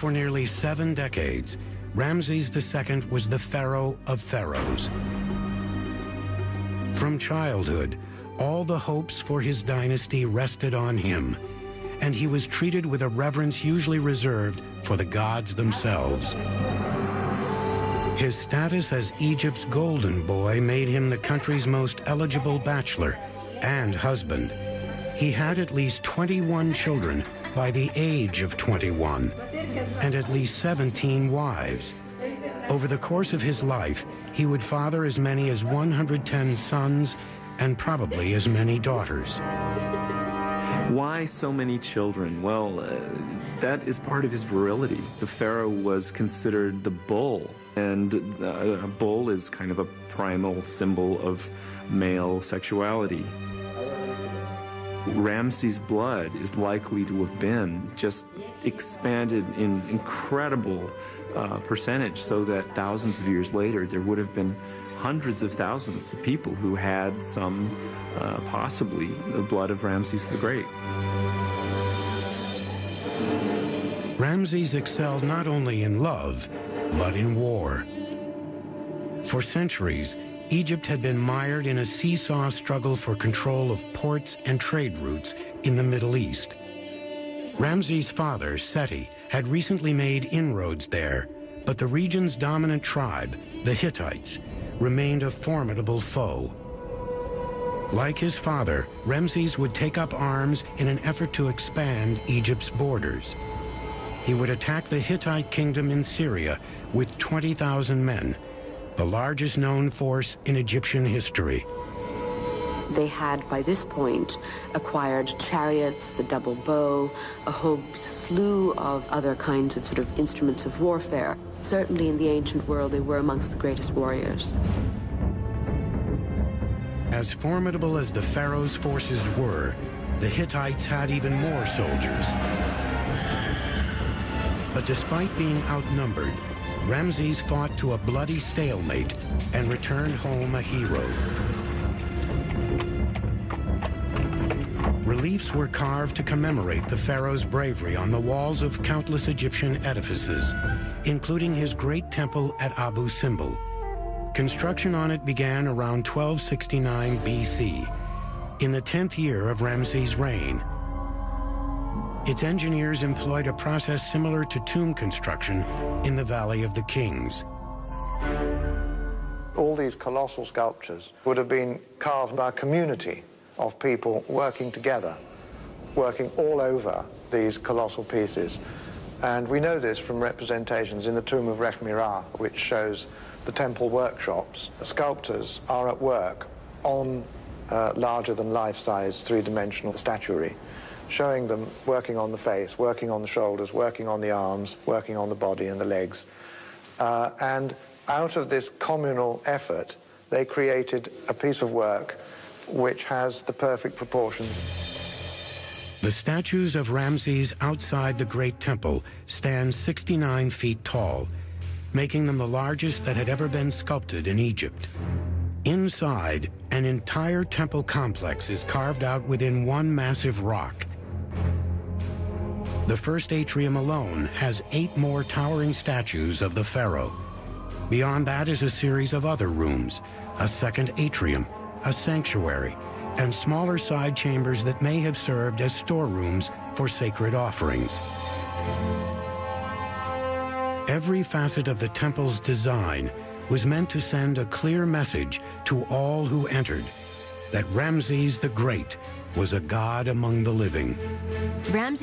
for nearly 7 decades, Ramses II was the pharaoh of pharaohs. From childhood, all the hopes for his dynasty rested on him, and he was treated with a reverence usually reserved for the gods themselves. His status as Egypt's golden boy made him the country's most eligible bachelor and husband. He had at least 21 children by the age of 21, and at least 17 wives. Over the course of his life, he would father as many as 110 sons and probably as many daughters. Why so many children? Well, that is part of his virility. The pharaoh was considered the bull, and a bull is kind of a primal symbol of male sexuality. Ramses' blood is likely to have been just expanded in incredible percentage, so that thousands of years later there would have been hundreds of thousands of people who had some, possibly, the blood of Ramses the Great. Ramses excelled not only in love, but in war. For centuries, Egypt had been mired in a seesaw struggle for control of ports and trade routes in the Middle East. Ramses' father, Seti, had recently made inroads there, but the region's dominant tribe, the Hittites, remained a formidable foe. Like his father, Ramses would take up arms in an effort to expand Egypt's borders. He would attack the Hittite kingdom in Syria with 20,000 men, the largest known force in Egyptian history. They had, by this point, acquired chariots, the double bow, a whole slew of other kinds of sort of instruments of warfare. Certainly in the ancient world, they were amongst the greatest warriors. As formidable as the pharaoh's forces were, the Hittites had even more soldiers. But despite being outnumbered, Ramses fought to a bloody stalemate and returned home a hero. Reliefs were carved to commemorate the pharaoh's bravery on the walls of countless Egyptian edifices, including his great temple at Abu Simbel. Construction on it began around 1269 BC, in the 10th year of Ramses' reign. Its engineers employed a process similar to tomb construction in the Valley of the Kings. All these colossal sculptures would have been carved by a community of people working together, working all over these colossal pieces. And we know this from representations in the tomb of Rekhmirah, which shows the temple workshops. The sculptors are at work on larger-than-life-size three-dimensional statuary, showing them working on the face, working on the shoulders, working on the arms, working on the body and the legs. And out of this communal effort, they created a piece of work which has the perfect proportions. The statues of Ramses outside the Great Temple stand 69 feet tall, making them the largest that had ever been sculpted in Egypt. Inside, an entire temple complex is carved out within one massive rock. The first atrium alone has 8 more towering statues of the pharaoh. Beyond that is a series of other rooms, a second atrium, a sanctuary, and smaller side chambers that may have served as storerooms for sacred offerings. Every facet of the temple's design was meant to send a clear message to all who entered that Ramses the Great was a god among the living. Ramses